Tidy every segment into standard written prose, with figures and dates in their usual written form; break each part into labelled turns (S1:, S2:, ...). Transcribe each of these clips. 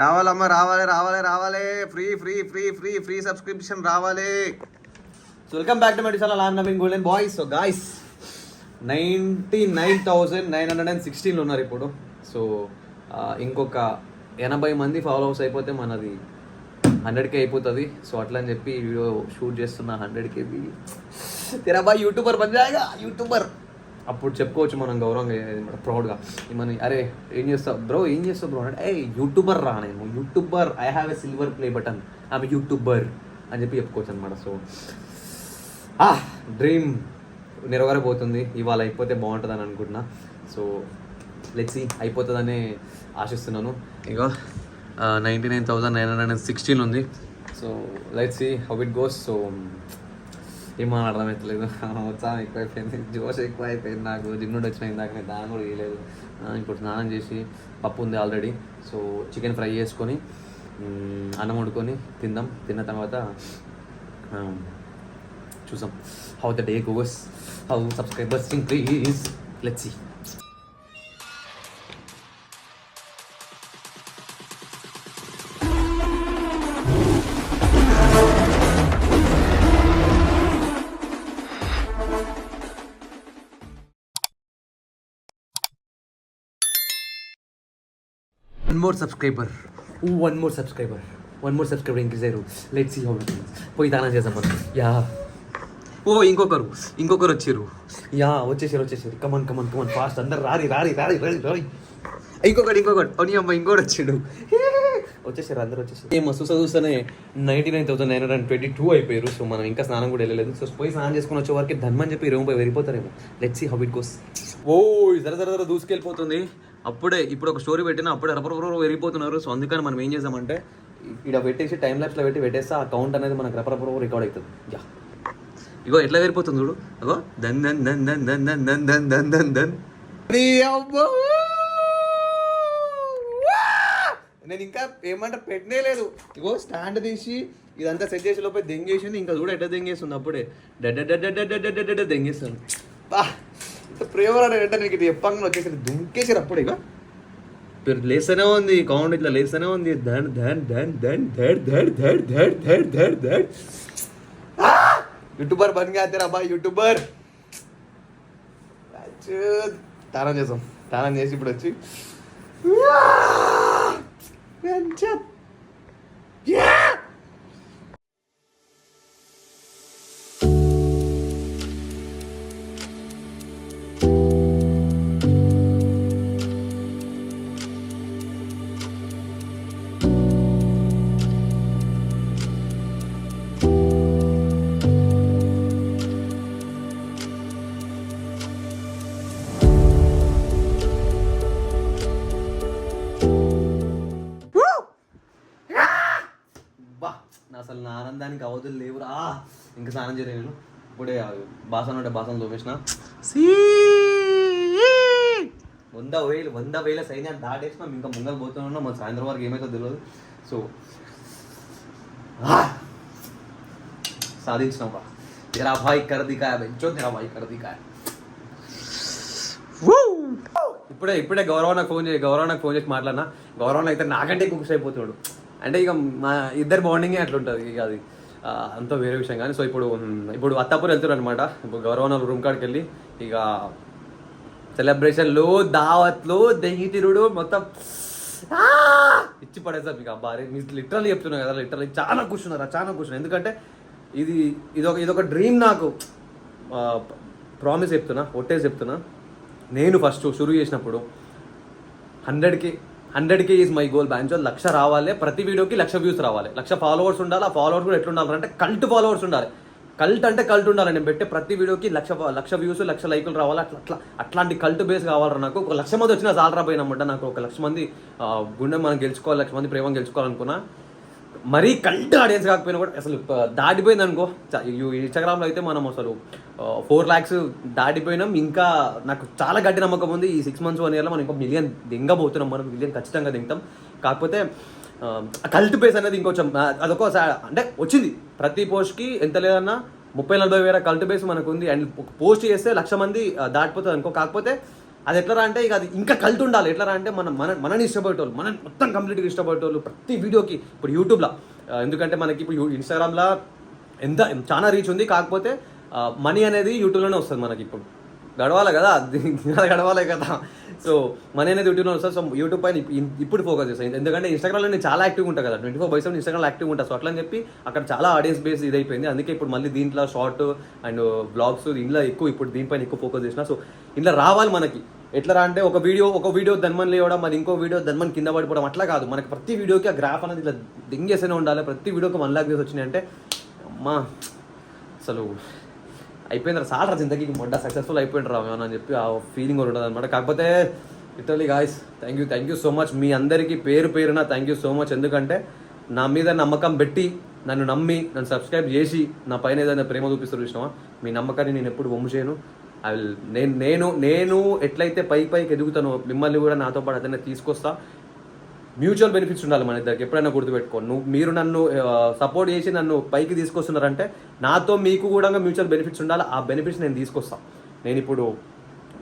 S1: రావాలమ్మా, రావాలి రావాలి రావాలి, free free free free free subscription రావాలి. So welcome back to my channel. I am Naveen golden boys. So guys 99,916 ఉన్నారు ఇప్పుడు. సో ఇంకొక 80 మంది ఫాలోవర్స్ అయిపోతే మనది 100K అయిపోతుంది. సో అట్లా అని చెప్పి వీడియో షూట్ చేస్తున్న 100K తెరా బాయ్ యూట్యూబర్ బన్ జాయేగా యూట్యూబర్. అప్పుడు చెప్పుకోవచ్చు మనం గౌరవంగా ప్రౌడ్గా మన అరే ఏం చేస్తావు బ్రో అంటే ఏ యూట్యూబర్ రా, నేను YouTuber, I have a silver play button, I'm YouTuber అని చెప్పి చెప్పుకోవచ్చు అనమాట. సో డ్రీమ్ నెరవేరబోతుంది, ఇవాళ అయిపోతే బాగుంటుందని అనుకుంటున్నా. సో లెట్స్ సీ, అయిపోతుందని ఆశిస్తున్నాను. ఇగో 99,916 ఉంది. So let's see how it goes. So ఏమో అర్థమవుతలేదు, ఉత్సాహం ఎక్కువైపోయింది, జోష్ ఎక్కువ అయిపోయింది నాకు. జిమ్ నుండి వచ్చిన ఇందాక నేను దాని కూడా వేయలేదు. ఇప్పుడు స్నానం చేసి పప్పు ఉంది ఆల్రెడీ. సో చికెన్ ఫ్రై చేసుకొని అన్నం వండుకొని తిందాం. తిన్న తర్వాత చూసాం how the day goes, how subscribers increase. Let's see. One more subscriber increase అయ్యారు. Let's see how it is. పోయి దానం చేద్దాం మనం. యా ఇంకొకరు వచ్చారు. యా వచ్చేసారు. కమన్ ఫాస్ట్ అందరు రారి. ఇంకొకటి అని అమ్మ ఇంకోటి వచ్చాడు. వచ్చేసారు, అందరు వచ్చేసారు. ఏమో చూస్తూనే 99,922 అయిపోయారు. సో మనం ఇంకా స్నానం కూడా వెళ్ళలేదు. సో పోయి స్నానం చేసుకుని వచ్చే వారికి ధన్మని చెప్పి రూమ్ పోయి వెళ్ళిపోతారేమో. Let's see how it goes. జర దూసుకెళ్ళిపోతుంది. అప్పుడే ఇప్పుడు ఒక స్టోరీ పెట్టినా అప్పుడే రపరపర వెళ్ళిపోతున్నారు. సో అందుకని మనం ఏం చేద్దామంటే ఇక్కడ పెట్టేసి టైం ల్యాప్స్లో పెట్టేస్తే ఆ కౌంట్ అనేది మనకు రపరపర రికార్డ్ అవుతుంది. యా ఇగో ఎట్లా వెళ్ళిపోతుంది చూడు. అగో దన్ దన్ దన్ దన్ దన్ దన్ దన్ దన్ దన్ దన్ దన్. నేను ఇంకా ఏమంటే పెట్టనే లేదు. ఇగో స్టాండ్ తీసి ఇదంతా సెట్ చేసే లోపే దెంగేసింది. ఇంకా చూడ ఎట్లా దెంగేస్తుంది. అప్పుడే దెంగేస్తుంది. ప్రేమ అంటే నీకు ఇది చెప్పంగా వచ్చేసి దుంకేసారు. అప్పుడు ఇక లేస్తూనే ఉంది కౌంట్, ఇట్లా లేస్తూనే ఉంది. ధన్ ధన్ ధన్ ధన్ ధడ్ ధడ్ ధడ్ ధడ్ ధడ్ ధడ్ ధడ్. యూట్యూబర్ బన్ గయా తేరా బాయ్ యూట్యూబర్. తానం చేసి ఇప్పుడు వచ్చి అసలు నా ఆనందానికి అవధులు లేవురా. ఇంకా స్నానం చేయలేదు నేను. ఇప్పుడే బాసన తోమేసిన. 100,000 సైన్యాన్ని దాటేసినాం. ఇంకా ముంగలు పోతున్నాం. మన సాయంత్రం వరకు ఏమైతే తెలియదు. సో సాధించినాం రా. తెరా భాయ్ కర్ దిఖాయా బెంచో, తెరా భాయ్ కర్ దిఖాయా. ఇప్పుడే గౌరవానికి ఫోన్ చేసి మాట్లాడినా. గౌరవం అయితే నాకంటే కుక్స్ అయిపోతున్నాడు. అంటే ఇక మా ఇద్దరు బాండింగే అట్లుంటుంది. ఇక అది అంతా వేరే విషయం. కానీ సో ఇప్పుడు అత్తాపూర్ వెళ్తున్నారు అనమాట. ఇప్పుడు గౌరవ రూమ్ కాడికి వెళ్ళి ఇక సెలబ్రేషన్లు, దావత్లు, దెంగి తిరుడు మొత్తం ఇచ్చి పడేసాం. ఇక భారీ మీకు లిటరల్లీ చెప్తున్నా కదా, లిటరల్లీ చాలా కూర్చున్నారు. ఎందుకంటే ఇదొక డ్రీమ్. నాకు ప్రామిస్ చెప్తున్నా, ఒట్టేసి చెప్తున్నా. నేను ఫస్ట్ షురూ చేసినప్పుడు 100K ఈజ్ మై గోల్. బ్యాంచో 1,00,000 రావాలి, ప్రతి వీడియోకి 1,00,000 వ్యూస్ రావాలి, 1,00,000 ఫాలోవర్స్ ఉండాలి. ఆ ఫాలోవర్స్ కూడా ఎట్లుండాలి అంటే కల్ట్ ఫాలోవర్స్ ఉండాలి. కల్ట్ ఉండాలి. నేను పెట్టే ప్రతి వీడియోకి 1,00,000 వ్యూస్, 1,00,000 లైకులు రావాలి. అట్లాంటి కల్ట్ బేస్ కావాలి నాకు. ఒక 1,00,000 మంది వచ్చినా సాలరా పోయినమాట. నాకు ఒక 1,00,000 మంది గుండె మనం గెలుచుకోవాలి, 1,00,000 మంది ప్రేమను గెలుచుకోవాలనుకున్నా. మరీ కల్ట్ ఆడియన్స్ కాకపోయినా కూడా అసలు దాటిపోయింది అనుకో. ఇన్స్టాగ్రామ్లో అయితే మనం అసలు 4 lakhs దాటిపోయినాం. ఇంకా నాకు చాలా గట్టి నమ్మకం ఉంది ఈ 6 months 1 yearలో మనం ఇంకో 1 million దింగబోతున్నాం. మనం 1 million ఖచ్చితంగా దింగుతాం. కాకపోతే కల్ట్ బేస్ అనేది ఇంకొంచెం అదొక అంటే వచ్చింది. ప్రతి పోస్ట్కి ఎంత లేదన్నా 30-40 వేల కల్ట్ బేస్ మనకు ఉంది. అండ్ పోస్ట్ చేస్తే 1,00,000 మంది దాటిపోతుంది అనుకో. కాకపోతే అది ఎట్లా అంటే ఇక అది ఇంకా కల్ట్ ఉండాలి. ఎట్లా అంటే మనని ఇష్టపడేటోళ్ళు, మనం మొత్తం కంప్లీట్గా ఇష్టపడేటోళ్ళు ప్రతి వీడియోకి. ఇప్పుడు యూట్యూబ్లో ఎందుకంటే మనకి ఇప్పుడు ఇన్స్టాగ్రామ్లో ఎంత చాలా రీచ్ ఉంది, కాకపోతే మనీ అనేది యూట్యూబ్లోనే వస్తుంది మనకి. ఇప్పుడు గడవాలి కదా, గడవాలి కదా. సో మనీ అనేది యూట్యూబ్లో వస్తుంది. సో యూట్యూబ్ పైన ఇప్పుడు ఫోకస్ చేస్తాను, ఎందుకంటే ఇన్స్టాగ్రామ్లో నేను చాలా యాక్టివ్ ఉంటాను కదా, 24/7 ఇన్స్టాగ్రామ్లో యాక్టివ్ ఉంటాను. సో అట్లా అని చెప్పి అక్కడ చాలా ఆడియన్స్ బేస్ ఇదైపోయింది. అందుకే ఇప్పుడు మళ్ళీ దీంట్లో షార్ట్ అండ్ బ్లాగ్స్ దీంట్లో ఎక్కువ, ఇప్పుడు దీనిపైన ఎక్కువ ఫోకస్ చేసిన. సో ఇంట్లో రావాలి మనకి. ఎట్లా అంటే ఒక వీడియో ధన్మన్ లేవడం, మరి ఇంకో వీడియో ధన్మన్ కింద పడిపోవడం అట్లా కాదు. మనకి ప్రతి వీడియోకి ఆ గ్రాఫ్ అనేది ఇట్లా దింగేస్తూనే ఉండాలి. ప్రతి వీడియోకి 1 lakh వ్యూస్ వచ్చినాయి అంటే అమ్మా అసలు అయిపోయింది సార్, జిందగీకి మొడ్డ సక్సెస్ఫుల్ అయిపోయింది రా అని చెప్పి ఆ ఫీలింగ్ కూడా ఉంటుంది అనమాట. కాకపోతే literally guys thank you so much. మీ అందరికీ పేరున థ్యాంక్ యూ సో మచ్. ఎందుకంటే నా మీద నమ్మకం పెట్టి, నన్ను నమ్మి, నన్ను సబ్స్క్రైబ్ చేసి నా పైన ఏదైనా ప్రేమ చూపిస్తారు చూసినావా, మీ నమ్మకాన్ని నేను ఎప్పుడు వమ్ము చేయను. నేను ఎట్లయితే పైకి ఎదుగుతానో మిమ్మల్ని కూడా నాతో పాటు అతనే తీసుకొస్తా. మ్యూచువల్ బెనిఫిట్స్ ఉండాలి మన ఇద్దరికి, ఎప్పుడైనా గుర్తుపెట్టుకో. మీరు నన్ను సపోర్ట్ చేసి నన్ను పైకి తీసుకొస్తున్నారంటే నాతో మీకు కూడా మ్యూచువల్ బెనిఫిట్స్ ఉండాలి. ఆ బెనిఫిట్స్ నేను తీసుకొస్తాను. నేను ఇప్పుడు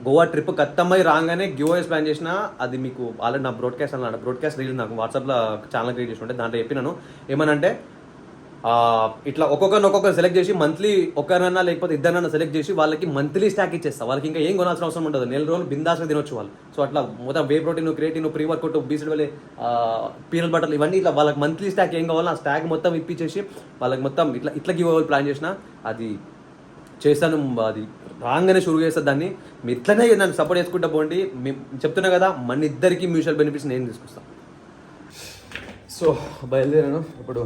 S1: గోవా ట్రిప్ ఖత్తమై రాగానే గివ్అవేస్ ప్లాన్ చేసిన, అది మీకు ఆల్రెడీ నా బ్రాడ్కాస్ట్ రీల్ నాకు వాట్సాప్లో ఛానల్ క్రియేట్ చేసి ఉంటే దాంట్లో చెప్పినాను. ఏమనంటే ఇట్లా ఒక్కొక్కరు సెలెక్ట్ చేసి మంత్లీ ఒకరినన్నా లేకపోతే ఇద్దరినన్నా సెలెక్ట్ చేసి వాళ్ళకి మంత్లీ స్టాక్ ఇచ్చేస్తా. వాళ్ళకి ఇంకా ఏం కొనాల్సిన అవసరం ఉండదు, 4 రోజులు బిందాస్గా తినొచ్చు వాళ్ళు. సో అట్లా మొత్తం whey protein, creatine, pre workout, బీసెడ్ వల్లే పీనల్ బటర్లు ఇవన్నీ ఇట్లా వాళ్ళకి మంత్లీ స్టాక్ ఏం కావాలో ఆ స్టాక్ మొత్తం ఇప్పించేసి వాళ్ళకి మొత్తం ఇట్లా గివ్ అవే ప్లాన్ చేసిన. అది చేస్తాను, అది రాగానే షురూ చేస్తాను దాన్ని. మీరు ఇట్లనే నన్ను సపోర్ట్ చేసుకుంటా పోండి. చెప్తున్నా కదా, మన ఇద్దరికి మ్యూచువల్ బెనిఫిట్స్ నేను తీసుకొస్తాను. సో బయలుదేరాను ఇప్పుడు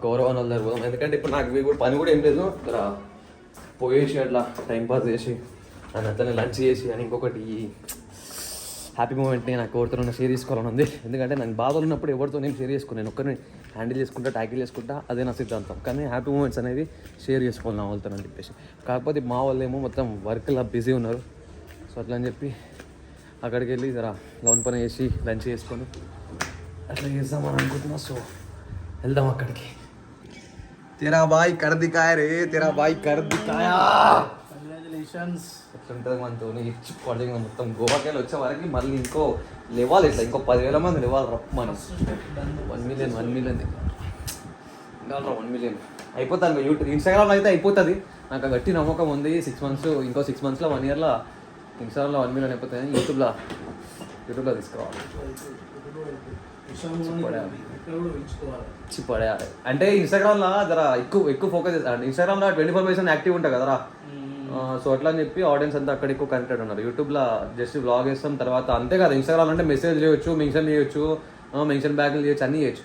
S1: గౌరవ దగ్గర పోదాం. ఎందుకంటే ఇప్పుడు నాకు పని కూడా ఏం లేదు, పోయేసి అట్లా టైంపాస్ చేసి అని అతనే లంచ్ చేసి అని ఇంకొకటి హ్యాపీ మూమెంట్ని నాకు ఎవరితో షేర్ చేసుకోవాలని ఉంది. ఎందుకంటే నాకు బాధలు ఉన్నప్పుడు ఎవరితో నేను షేర్ చేసుకున్నాను, నేను ఒక్కరిని హ్యాండిల్ చేసుకుంటా, ట్యాకిల్ చేసుకుంటా, అదే నా సిద్ధాంతం. కానీ హ్యాపీ మూమెంట్స్ అనేది షేర్ చేసుకోవాలి నా వాళ్ళతో అని చెప్పేసి. కాకపోతే మా వాళ్ళు ఏమో మొత్తం వర్క్లా బిజీ ఉన్నారు. సో అట్లా అని చెప్పి అక్కడికి వెళ్ళి జరా లోన్ పని చేసి లంచ్ చేసుకొని అట్లా చేద్దామని అనుకుంటున్నా. సో వెళ్దాం అక్కడికి. తెరా బాయ్ కర్ దికాయ రే, తెరా బాయ్ కర్ దికాయా. కంగ్రాచులేషన్స్. ఎట్లుంటుంది మనతో ఇచ్చి పడుతుంది మొత్తం. గోవాకి వెళ్ళి వచ్చే వరకు మళ్ళీ ఇంకో లేవాలి, ఇట్లా ఇంకో 10,000 మంది లేవాలి రప్. మనం 1 million ఇంకా 1 million అయిపోతుంది. యూట్యూబ్ ఇన్స్టాగ్రామ్లో అయితే అయిపోతుంది. నాకు గట్టి నమ్మకం ఉంది. 6 months, ఇంకో 6 monthsలో 1 yearలో ఇన్స్టాగ్రామ్లో 1 million అయిపోతుంది. యూట్యూబ్లో తీసుకోవాలి. పడేయాలి అంటే ఇన్స్టాగ్రామ్లో జర ఎక్కువ ఫోకస్ చేస్తాను. ఇన్స్టాగ్రామ్లో 24/7 యాక్టివ్ ఉంటాయి కదరా. సో అట్లా అని చెప్పి ఆడియన్స్ అంతా అక్కడ ఎక్కువ కనెక్టెడ్ ఉన్నారు. యూట్యూబ్లో జస్ట్ వ్లాగ్ వేస్తాం, తర్వాత అంతే కదా. ఇన్స్టాగ్రామ్ అంటే మెసేజ్ చేయొచ్చు, మెన్షన్ చేయొచ్చు, మెన్షన్ బ్యాగులు చేయొచ్చు, అన్నీ చేయొచ్చు.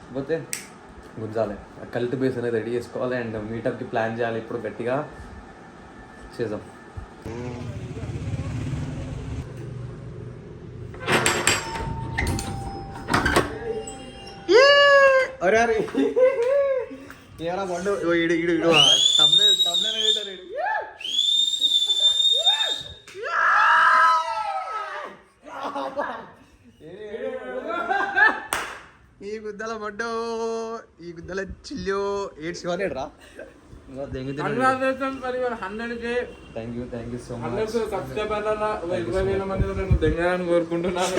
S1: కాకపోతే గుంజాలి, కల్ట్ బేస్ అనేది రెడీ చేసుకోవాలి అండ్ మీటప్కి ప్లాన్ చేయాలి. ఇప్పుడు గట్టిగా చేద్దాం. అరే అరే ఏరా పండు ఇడు ఈ గుద్దల పడ్డో, ఈ గుద్దల చిల్లో ఏడు శివాలేడు రా. Thank you so much.
S2: కోరుకుంటున్నాను.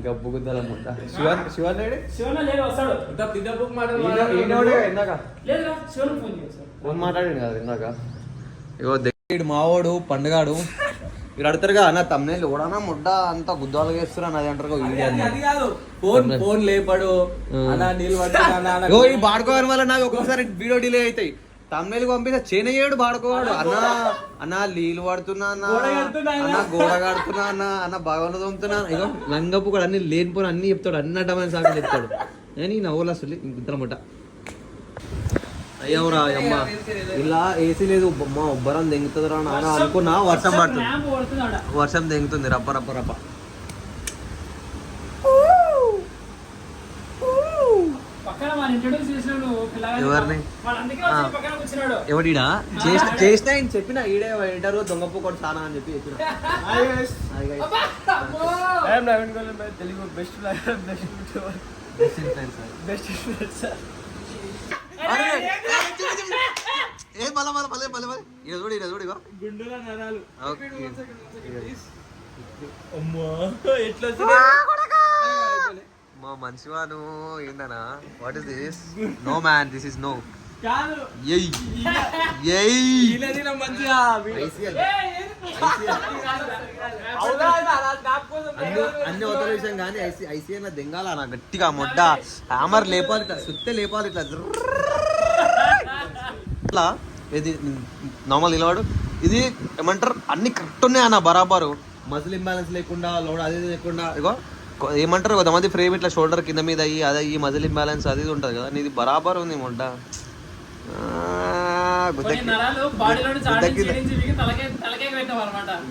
S1: గబ్బు గుద్దల ముద్ద శివాన్ ఫోన్ మాట్లాడాడు కదా ఇందాక. ఇగో దగ్గర మావాడు పండుగాడు మీరు అడతారుగా అన్న తమ్నేలు ఓడానా ముడ్డ అంత గుద్దాలు వేస్తున్నా అది అంటారు.
S2: ఫోన్ లేపడు
S1: ఈ బాడుకోవడం వల్ల నాకు ఒక్కొక్కసారి వీడియో డిలే అవుతాయి. తమ్నేలు పంపిస్తే చేనయ్యాడు బాడుకోవాడు. అన్న నీళ్ళు పడుతున్నా అన్న గోడ కడుతున్నా అన్న భగవాన్ తోముతున్నా. ఇగో లంగపు కూడా అన్ని లేనిపోయి అన్ని చెప్తాడు, అన్నట్టమని సాగు చెప్తాడు. నేను నవ్వులు అసలు ఇద్దరం ముట్ట అయ్యవరా అమ్మ ఇలా ఏసీ లేదు మా ఉబ్బరం దెంగుతుంది రా నాన్న అనుకున్నా. వర్షం పడుతుంది, వర్షం దెంగుతుంది రప్ప రప్ప రప్ప. ఎవరిని ఎవడిడా చేసినా చెప్పిన ఈడే ఇంటర్ దొంగపు కూడా చాలా అని చెప్పి చెప్పిన.
S2: తెలుగు బెస్ట్
S1: ఏం ఇక చూడు ఇగో
S2: గుండుల నరాలు
S1: ఓకే.
S2: అమ్మో ఎట్లా
S1: మా మంచివాను ఏందనా what is this no man this is no
S2: కాదు
S1: ఎయ్ ఎయ్
S2: ఇలా తిన మంచిగా
S1: ICL.
S2: అవునా నాకు కోసం
S1: అన్ని అవతల విషయం కానీ ఐసీఎల్ దెంగాల నా గట్టిగా మొడ్డ హ్యామర్ లేపాలి ఇట్లా సుత్తే లేపాలి ఇట్లా ఇట్లా ఇది నార్మల్ నిలవాడు ఇది ఏమంటారు అన్ని కరెక్ట్ ఉన్నాయి అన్న బరాబరు మజిల్ ఇంబ్యాలెన్స్ లేకుండా లోడ్ అది లేకుండా ఇగో ఏమంటారు కొంతమంది ఫ్రేమ్ ఇట్లా షోల్డర్ కింద మీద అయ్యి అదే ఈ మజిల్ ఇంబ్యాలెన్స్ అది ఇది ఉంటుంది కదా నీది బరాబర్ ఉంది మొడ్డ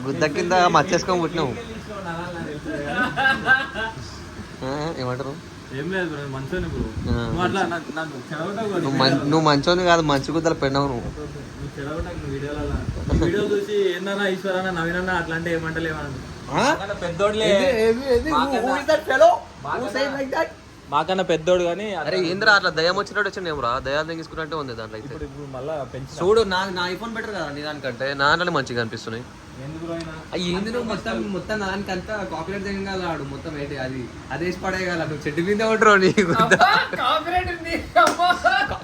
S1: గుద్ద కింద మచ్చేసుకొని పుట్టినావు ఏమంటారు
S2: ఏం లేదు బ్రో మంచోని బ్రో నువ్వు అట్లా నాకు చెడగొట్టకు
S1: నువ్వు మంచోని కాదు మంచి గుద్దలు పెన్నావు నువ్వు
S2: నువ్వు చెడగొట్టకు నువ్వు వీడియో చూసి ఏందన్నా ఈశ్వరన్న నవీనన్న అట్లాంటి ఏమంటలేమని పెద్దోడులే మాకన్నా పెద్దోడు కానీ
S1: అరే ఏంద్రా అట్లా దయ్యం వచ్చినట్టు వచ్చింది ఏమరా దయాలు తెంగించుకున్నట్టే ఉంది దాంట్లో అయితే
S2: ఇప్పుడు మళ్ళా పెంచి
S1: చూడు నా ఐఫోన్ బెటర్ కదా నీ దానికంటే నా దాంట్లో మంచిగా అనిపిస్తున్నాయి
S2: ఎందుకు అయినా
S1: ఏంది నువ్వు మొత్తం దానికంతా కాపరేట్ తెగలాడు మొత్తం ఏంటి అది అదేసి పడేయగల నువ్వు చెట్టు మీద ఉంటావు నీకు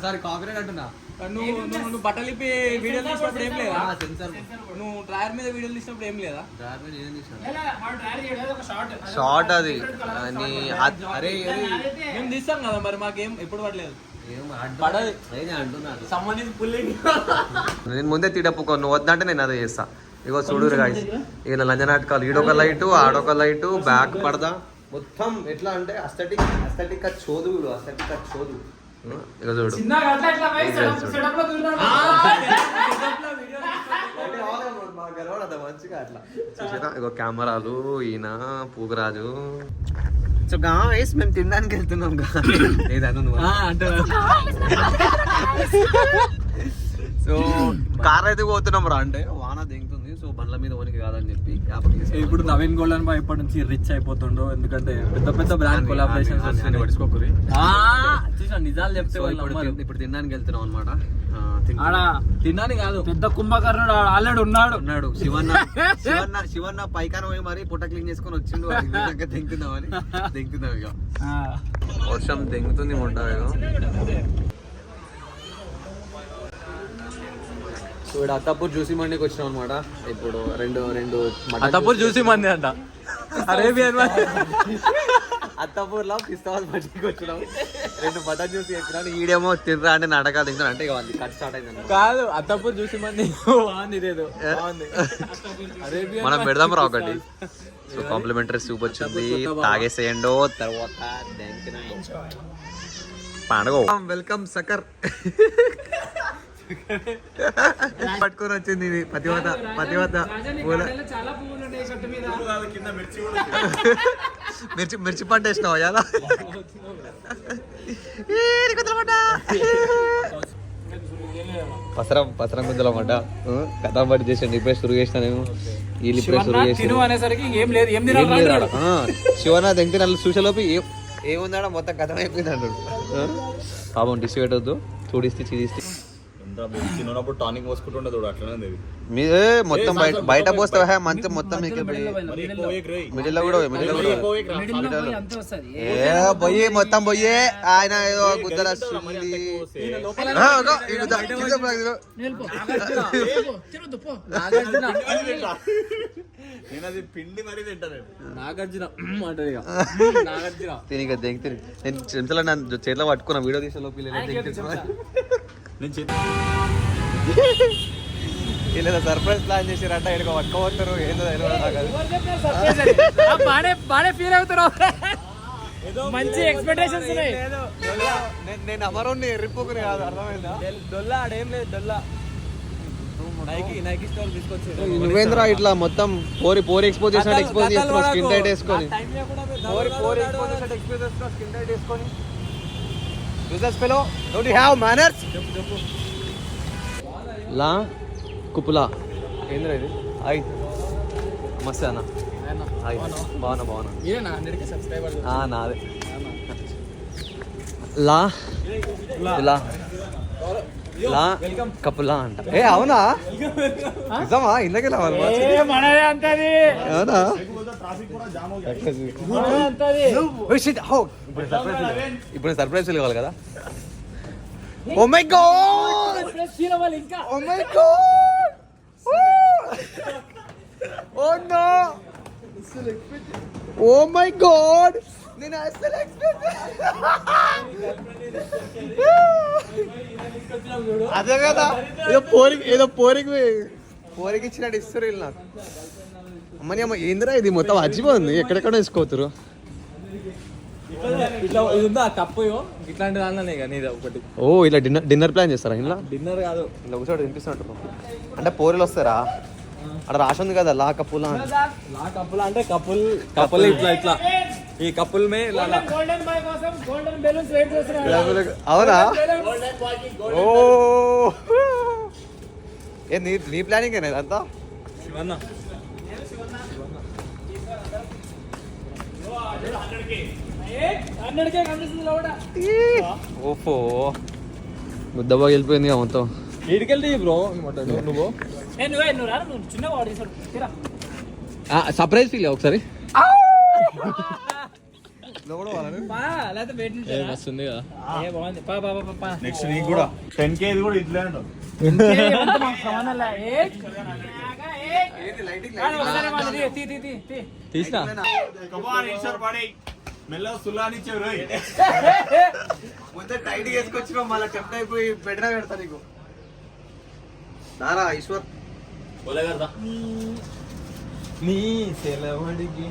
S1: సారీ కాపరేట్ అంటున్నా
S2: నువ్వు బట్టలు ఇప్పి వీడియోలు తీసినప్పుడు ఏం లేదా
S1: సెన్సార్
S2: నువ్వు డ్రైవర్ మీద వీడియోలు తీసినప్పుడు ఏం లేదా
S1: షార్ట్ అది అని అరే
S2: మేము తీస్తాం కదా మరి మాకేం ఎప్పుడు పడలేదు
S1: అంటున్నాను
S2: సమ్మన్ ఇస్ పుల్లింగ్
S1: నేను ముందే తీడప్పుకో నువ్వు వద్దంటే నేను అదే చేస్తా ఇగో చూడు గాయస్ ఇక లంజ నాటకాలు ఈడొక లైట్ ఆడొక లైట్ బ్యాక్ పడదా మొత్తం ఎట్లా అంటే అస్థెటిక్ చోదు అస్థెటిక్ చోదు ఇక చూడు మంచిగా అట్లా చూసారా ఇగో కెమెరాలు ఈయన పూగరాజు సో గాయస్ మేము తినడానికి వెళ్తున్నాం సో కార్ అయితే పోతున్నాం రా అంటే వాన దిగుతుంది సో బండ్ల మీద ఓనికి కాదని చెప్పి
S2: ఇప్పుడు నవీన్ గోల్డన్ బాయ్ ఇప్పటి నుంచి రిచ్ అయిపోతుండో ఎందుకంటే పెద్ద పెద్ద బ్రాండ్ కొలాబరేషన్స్
S1: పడుచుకోకూరి
S2: చూసా నిజాలు చెప్తే
S1: ఇప్పుడు తినడానికి వెళ్తున్నాం అనమాట
S2: తినడానికి కాదు పెద్ద కుంభకర్ణుడు ఆల్రెడీ ఉన్నాడు
S1: శివన్న పైకాన పోయి మరి పుట్ట క్లీన్ చేసుకొని వచ్చిండు దింగుతున్నామని దింగుతున్నాం ఇక వర్షం దింగుతుంది ఉంటాయో సో ఇక్కడ అత్తాపూర్ జ్యూసీ మండికి వచ్చినాం అనమాట ఇప్పుడు రెండు
S2: అత్తపూర్ చూసి మంది అంట అరేబియన్
S1: అత్తాపూర్ లో పిస్తావాల్ మండికి వచ్చినాం రెండు మటన్ జ్యూసీ ఎక్కినాను ఈడేమో తినరా అంటే నాటకాలు తింటాను అంటే ఇక కట్ స్టార్ట్ అయింది
S2: కాదు అత్తపూర్ చూసి మంది బాగుంది ఇదేదో
S1: మనం పెడదాం రా ఒకటి సో కాంప్లిమెంటరీ సూప్ వచ్చింది తాగేసేయండో తర్వాత పండుగ వెల్కమ్ సకర్ పట్టుకొని వచ్చింది ఇది పతివత మిర్చి పంట వేసినావు ఎలా పసరం గుంజల మాట కథ పట్టి చేసాను ఇప్పుడే సురుగు చేసిన నేను వీళ్ళు ఇప్పుడే సురుగు చేసి శివనా దగ్గర నన్ను చూసేలోపు ఏముందా మొత్తం కథ అయిపోయింది అంటాడు పాపం డిస్ పెట్టద్దు చూడిస్తే చీదిస్తే
S3: చిన్నప్పుడు టానిక్ పోసుకుంటుండే చూడు అట్లనే
S1: మీదే మొత్తం బయట పోస్తే మంచి మొత్తం మిడిల్ కూడా ఏ పోయి మొత్తం పోయి ఆయన ఏదో గుద్దల
S3: పిండి మరీ తింటాను
S2: నాగార్జున
S1: తిని నేను చెంతలో నన్ను చేతిలో పట్టుకున్నా వీడియో తీసే లోపు ఇలా సర్ప్రైజ్ ప్లాన్ చేసారంట ఇక్కడ పట్టుకోవస్తారు ఏందో
S2: బానే ఫీల్ అవుతారు మంచి ఎక్స్పెక్టేషన్స్ ఉన్నాయి
S1: నేను అమరోని ఎర్రిపోకుని కాదు అర్థమైందా
S2: డొల్లా ఆడేం లేదు డొల్లా నైకి స్టోర్ తీసుకొచ్చి
S1: నువ్వేంద్రా ఇట్లా మొత్తం పోరి ఎక్స్పోజ్ చేసినట్టు ఎక్స్పోజ్ చేస్తున్నావు స్కిన్ టైట్ వేసుకొని పోరి ఎక్స్పోజ్ చేసినట్టు ఎక్స్పోజ్ చేస్తున్నావు స్కిన్ టైట్ వేసుకొని business fellow don't you have manners లా కుపులా ఏంద్రా ఇది హాయ్ మస్తు అన్న హాయ్ బాగున్నా
S2: మీరేనా 100K సబ్స్క్రైబర్
S1: నాదే లా లా కపులా అంట. ఏ అవునా నిజమా? ఇందకే రావాలి
S2: మనదే అంతది
S1: అవునా? ఇప్పుడు సర్ప్రైజ్ కావాలి కదా. ఓ మై గాడ్,
S2: ఇంకా
S1: oh my god, oh no, oh my god, నేను అసలు ఎక్స్పెక్ట్ అదే కదా, ఏదో పోరికి ఇచ్చినట్టు ఇస్తారు వీళ్ళు నాకు. అమ్మని అమ్మ ఏందిరా ఇది మొత్తం అచ్చిపోతుంది, ఎక్కడెక్కడ వేసుకోతురు.
S2: ఇట్లా ఇది ఉందా కప్పు ఇట్లాంటి దానిలోనే ఇక నీది ఒకటి.
S1: ఓ ఇలా డిన్నర్ ప్లాన్ చేస్తారా ఇలా?
S2: డిన్నర్ కాదు
S1: ఇలా ఒకసారి తినిపిస్తున్నట్టు అంటే పోరీలు వస్తారా? అక్కడ రాసి ఉంది కదా లా కప్పులా అని.
S2: లా కప్పులు అంటే కప్పుల్ ఇట్లా ఇట్లా ఈ కప్పుల్ మే గోల్డెన్ బాయ్ కోసం గోల్డెన్ బెలూన్స్ వెయిట్ చేస్తున్నారు.
S1: అవునా? ఓ ఏ నీ ప్లానింగ్ అంతా?
S2: శివన్న
S1: ఓఫో ముద్దబ్బా వెళ్ళిపోయింది మొత్తం.
S2: ఇడికెళ్తే బ్రో నువ్వు
S1: సర్ప్రైజ్ ఫీల్ ఒకసారి
S2: వస్తుంది కదా.
S3: నెక్స్ట్ నీకు కూడా 10K ఇది కూడా ఇట్లే అంటావు.
S2: తీసినా
S3: మెల్ల సుల్లానిచ్చావు రోయ్.
S1: మొత్తం టైట్ వేసుకొచ్చిన మళ్ళీ చెప్తా అయిపోయి పెట్టినా పెడతా నీకు. దారా ఈశ్వర్
S2: నీ సెలవడికి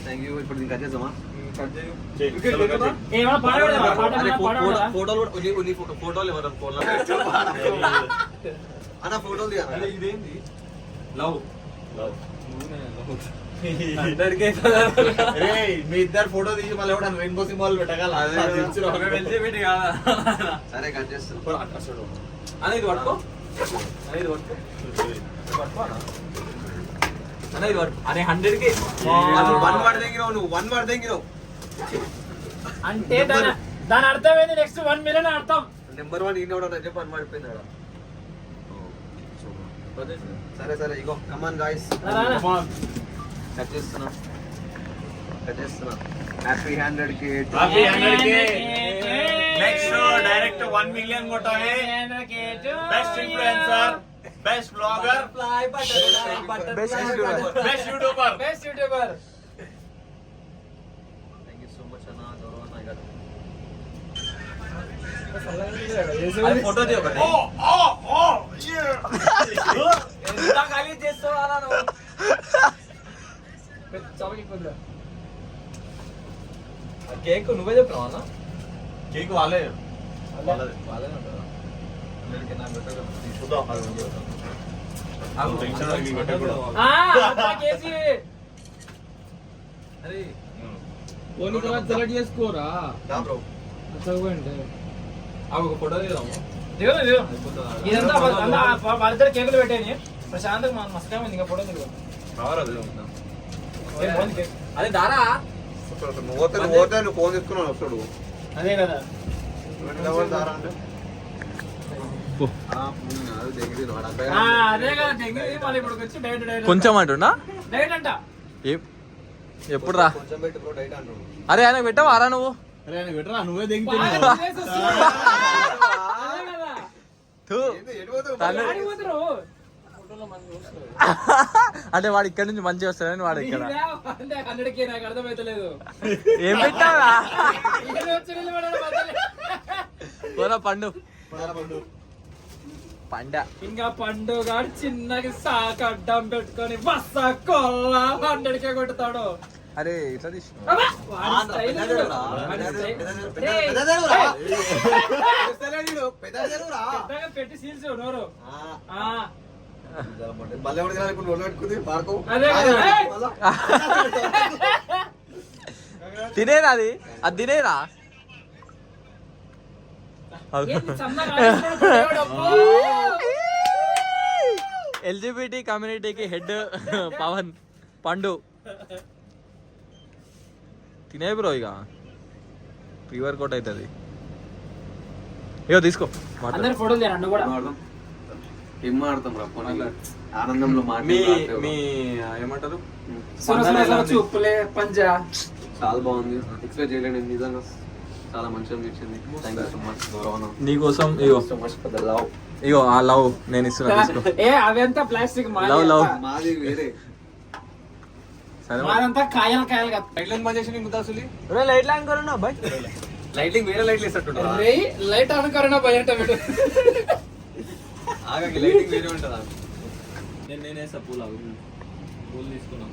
S1: థ్యాంక్ యూ. ఇప్పుడు దీనికి వచ్చేద్దామా? ఫోటోలు ఇవ్వడం అన్న ఫోటోలు
S3: ఇదేంటి లవ్ మీ ఇద్దరు ఫోటో తీసి మళ్ళీ ఎవడ రెయిన్బో సింబల్ పెట్టగల.
S1: సరే కట్ చేస్తాను.
S2: అనేది పట్టుకో అనేది పట్టుకో అనేది పట్టుకో అరే 100కి
S1: 1 వర్డ్ దగ్గర నువ్వు 1 వర్డ్ దగ్గర
S2: అంటే దాని అర్థం ఏంది? నెక్స్ట్ 1 మిలియన్ అర్థం.
S1: నెంబర్ 1 ఈయన కూడా చెప్పి అని పడిపోయింది. సరే సరే ఇగో కమాన్ గాయ్స్ కట్ చేస్తున్నా happy 100K.
S3: Next direct 1 million కొట్టాలి. Best influencer, best blogger, best YouTuber.
S1: Thank you so much అన్న. గౌరవ్ అన్న గారు
S2: ఫోటో కేక్ నువ్వే చెప్పినావా అన్న?
S3: కేక్ వాళ్ళే
S2: సెలెక్ట్ చేసుకోరా
S1: బ్రో.
S2: ఒక ఫోటో దిగుదాము. ఇదంతా వాళ్ళిద్దరు కేకులు పెట్టాని ప్రశాంతంగా మస్తు ఇంకా ఫోటో దిగుదాం. అదే దారా
S1: నువ్వు ఫోన్ తీసుకున్నావు వస్తాడు.
S2: అదే కదా
S1: దారా అంటే
S2: అదే కదా మళ్ళీ ఇప్పుడు వచ్చి డైట్ డైట్
S4: కొంచెం అంటున్నా
S2: డైట్ అంట.
S4: ఎప్పుడు రా?
S1: కొంచెం పెట్టి బ్రో డైట్ అంటాడు.
S4: అరే ఆయన పెట్టావా రా నువ్వు?
S3: పెట్టరా నువ్వే
S4: థూ. అంటే వాడు ఇక్కడ నుంచి మంచిగా వస్తాడని వాడు ఇక్కడ
S2: 100K నాకు అర్థమైతలేదు.
S4: ఏం పెట్టావా? పోరా పండు పండ
S2: ఇంకా పండుగ చిన్నగా సాక అడ్డం పెట్టుకొని బస్సా కొల్లా 100K కొట్టుతాడు.
S4: అరే ఇట్లా తీసి
S2: పెట్టి సీల్స్ నోరు
S4: తినేరా అది తినేరా ఎల్జిబిటి కమ్యూనిటీకి హెడ్ పవన్ పండు తినే బ్రో ఇక ప్రీ వర్కౌట్ అవుతుంది. ఇగో తీసుకో
S2: అందరు ఫోటోలు తీయండి కూడా.
S1: ఏం మాడతాం రా ఆనందంలో
S4: మీ ఏమంటారు
S2: ఉప్పులే పంజా
S1: చాలా బాగుంది. ఎక్స్పెక్ట్ చేయలేను నిజంగా. చాలా మంచిగా అనిపించింది. థ్యాంక్ యూ సో మచ్ గౌరవం.
S4: నీకోసం ఇగో
S1: so much for the love.
S4: ఇగో ఆ లవ్ నేను ఇస్తున్నా తీసుకో.
S2: ఏ అవంతా ప్లాస్టిక్
S4: లవ్ లవ్
S1: మాది వేరే.
S4: సరే
S2: మాదంతా కాయలు కాయలు కదా.
S1: లైట్లను బంద్ చేసి నీకు ముతాసులి.
S4: లైట్ లాంగ్ కరోనా బాయ్.
S1: లైటింగ్ వేరే లైట్లు వేసేట్టుంటా.
S2: రే లైట్ ఆన్ కరోనా భయ అంటే వీడు.
S1: ఆగకి లైటింగ్ వేరే ఉంటుందా?
S4: నేను వేసా పూలు తీసుకున్నాం.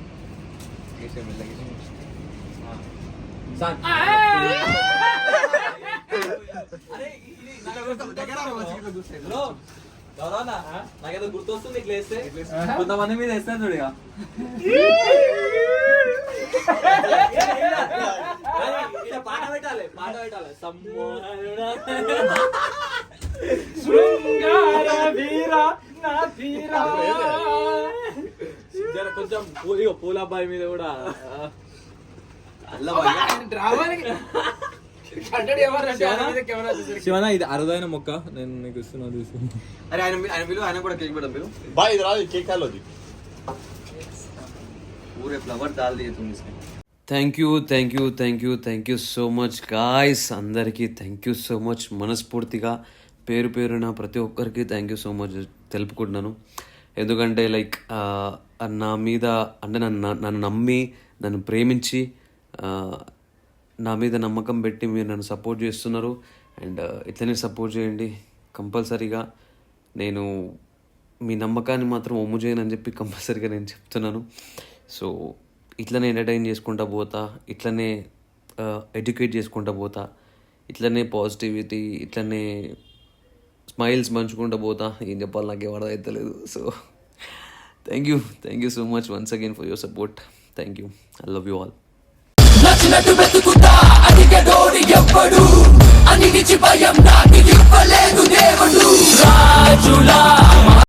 S1: నాకేదో గుర్తొస్తుంది ఇట్లా వేస్తే.
S4: కొంతమంది మీద వేస్తాను చూడిగా.
S1: పాట పెట్టాలి.
S2: శృంగార వీరా నా తీరా.
S4: కొంచెం పూల అబ్బాయి మీద కూడా శివనా ఇది అరుదైన మొక్క, నేను నీకు ఇస్తున్నా చూసి.
S1: అరే ఆయన పిలువ, ఆయన కూడా కేక్ పెడతాం పిలువ.
S3: బాయ్ ఇది రాదు కేక్ కాలోది
S1: पूरे फ्लावर डाल दिए तुम इसमें. Thank you so much guys. అందరికీ థ్యాంక్ యూ సో మచ్ మనస్ఫూర్తిగా పేరు పేరున ప్రతి ఒక్కరికి థ్యాంక్ యూ సో మచ్ తెలుపుకుంటున్నాను. ఎందుకంటే లైక్ నా మీద అంటే నన్ను నమ్మి నన్ను ప్రేమించి నా మీద నమ్మకం పెట్టి మీరు నన్ను సపోర్ట్ చేస్తున్నారు. అండ్ ఇట్లనే సపోర్ట్ చేయండి కంపల్సరీగా. నేను మీ నమ్మకాన్ని మాత్రం ఒమ్ము చేయనని చెప్పి కంపల్సరీగా నేను చెప్తున్నాను. సో ఇట్లనే ఎంటర్టైన్ చేసుకుంటా పోతా, ఇట్లనే ఎడ్యుకేట్ చేసుకుంటా పోతా, ఇట్లనే పాజిటివిటీ, ఇట్లనే స్మైల్స్ పంచుకుంటూ పోతా. ఏం చెప్పాలి నాకేం అర్థం అవుతలేదు. So thank you so much once again for your support. Thank you. I love you all.